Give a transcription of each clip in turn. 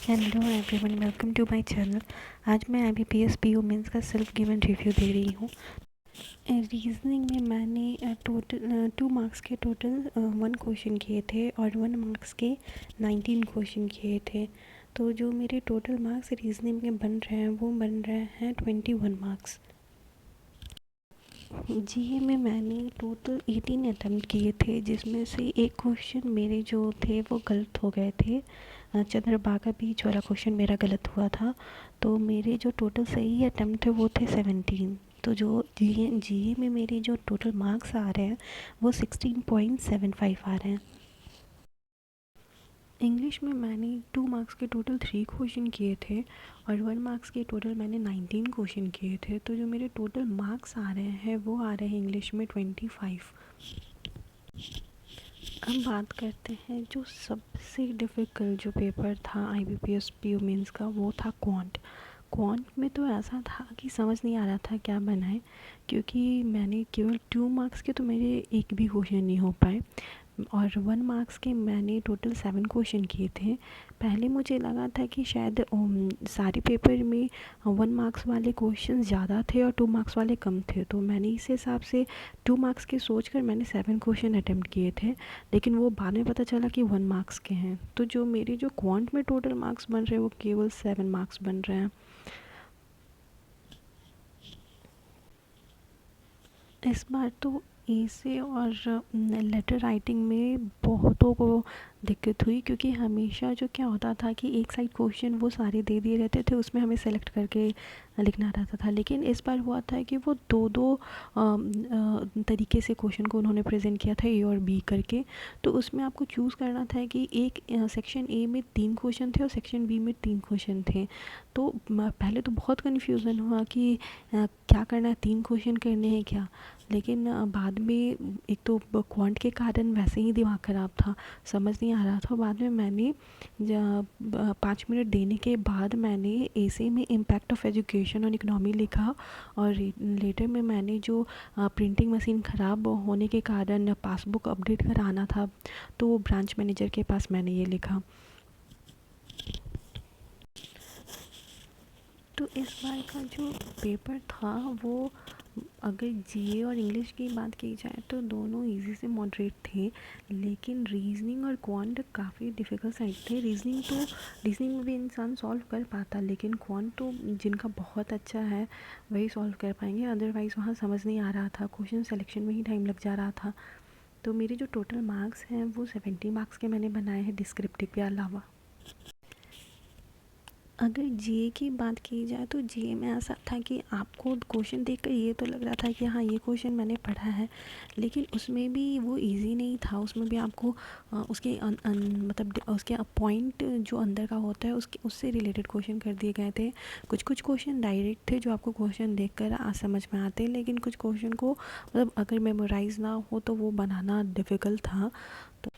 Hello everyone, welcome to my channel. आज मैं IBPS PO mains का सेल्फ गिवन रिव्यू दे रही हूँ। रीजनिंग में मैंने टोटल 2 मार्क्स के टोटल 1 क्वेश्चन किए थे और 1 मार्क्स के 19 क्वेश्चन किए थे। तो जो मेरे टोटल मार्क्स रीजनिंग में बन रहे हैं वो बन रहे हैं 21 मार्क्स। GA में मैंने टोटल 18 अटैम्प्ट किए थे, जिसमें से एक क्वेश्चन मेरे जो थे वो गलत हो गए थे। चंद्रभागा बीच वाला क्वेश्चन मेरा गलत हुआ था। तो मेरे जो टोटल सही अटैम्प्ट थे वो थे 17। तो जो GA में मेरे जो टोटल मार्क्स आ रहे हैं वो 16.75 आ रहे हैं। इंग्लिश में मैंने 2 मार्क्स के टोटल 3 क्वेश्चन किए थे और 1 मार्क्स के टोटल मैंने 19 क्वेश्चन किए थे। तो जो मेरे टोटल मार्क्स आ रहे हैं वो आ रहे हैं इंग्लिश में 25। अब बात करते हैं जो सबसे डिफ़िकल्ट जो पेपर था IBPS PO मेंस का, वो था क्वांट में। तो ऐसा था कि समझ नहीं आ रहा था क्या बनाए, क्योंकि मैंने केवल 2 मार्क्स के तो मेरे एक भी क्वेश्चन नहीं हो पाए और 1 मार्क्स के मैंने टोटल 7 क्वेश्चन किए थे। पहले मुझे लगा था कि शायद सारे पेपर में 1 मार्क्स वाले क्वेश्चन ज़्यादा थे और 2 मार्क्स वाले कम थे, तो मैंने इस हिसाब से 2 मार्क्स के सोचकर मैंने 7 क्वेश्चन अटैम्प्ट किए थे। लेकिन वो बाद में पता चला कि 1 मार्क्स के हैं। तो जो मेरे जो क्वांट में टोटल मार्क्स बन रहे हैं वो केवल 7 मार्क्स बन रहे हैं। इस बार तो ऐसे और लेटर राइटिंग में बहुतों को दिक्कत हुई, क्योंकि हमेशा जो क्या होता था कि एक साइड क्वेश्चन वो सारे दे दिए रहते थे, उसमें हमें सेलेक्ट करके लिखना रहता था। लेकिन इस बार हुआ था कि वो दो दो तरीके से क्वेश्चन को उन्होंने प्रेजेंट किया था, A और B करके। तो उसमें आपको चूज़ करना था कि एक सेक्शन A में 3 क्वेश्चन थे और सेक्शन B में 3 क्वेश्चन थे। तो पहले तो बहुत कन्फ्यूज़न हुआ कि क्या करना है, 3 क्वेश्चन करने हैं क्या। लेकिन बाद में एक तो क्वांट के कारण वैसे ही दिमाग ख़राब था, समझ नहीं आ रहा था। बाद में मैंने 5 मिनट देने के बाद मैंने ऐसे में इम्पैक्ट ऑफ एजुकेशन और इकोनॉमी लिखा और लेटर में मैंने जो प्रिंटिंग मशीन ख़राब होने के कारण पासबुक अपडेट कराना था, तो ब्रांच मैनेजर के पास मैंने ये लिखा। तो इस बार का जो पेपर था वो, अगर GA और इंग्लिश की बात की जाए तो दोनों इजी से मॉडरेट थे, लेकिन रीजनिंग और क्वांट काफ़ी डिफ़िकल्ट साइड थे। रीजनिंग में भी इंसान सॉल्व कर पाता, लेकिन क्वांट तो जिनका बहुत अच्छा है वही सॉल्व कर पाएंगे, अदरवाइज़ वहाँ समझ नहीं आ रहा था, क्वेश्चन सेलेक्शन में ही टाइम लग जा रहा था। तो मेरे जो टोटल मार्क्स हैं वो 70 मार्क्स के मैंने बनाए हैं डिस्क्रिप्टिव के अलावा। अगर GA की बात की जाए तो GA में ऐसा था कि आपको क्वेश्चन देखकर ये तो लग रहा था कि हाँ ये क्वेश्चन मैंने पढ़ा है, लेकिन उसमें भी वो इजी नहीं था। उसमें भी आपको उसके मतलब उसके पॉइंट जो अंदर का होता है उससे रिलेटेड क्वेश्चन कर दिए गए थे। कुछ कुछ क्वेश्चन डायरेक्ट थे जो आपको क्वेश्चन देखकर समझ में आते, लेकिन कुछ क्वेश्चन को मतलब अगर मेमोराइज ना हो तो वो बनाना डिफ़िकल्ट था। तो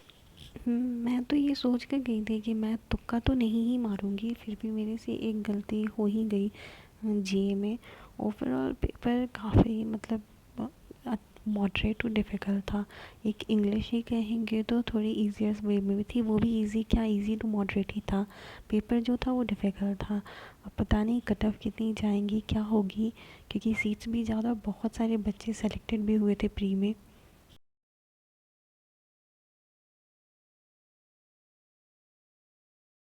मैं तो ये सोच कर गई थी कि मैं तुक्का तो नहीं ही मारूंगी, फिर भी मेरे से एक गलती हो ही गई। GA में ओवरऑल पेपर काफ़ी मतलब मॉडरेट टू डिफ़िकल्ट था। एक इंग्लिश ही कहेंगे तो थोड़ी ईजियर वे में भी थी, वो भी इजी क्या, इजी टू मॉडरेट ही था। पेपर जो था वो डिफ़िकल्ट था। अब पता नहीं कट ऑफ कितनी जाएंगी, क्या होगी, क्योंकि सीट्स भी ज़्यादा, बहुत सारे बच्चे सेलेक्टेड भी हुए थे प्री में।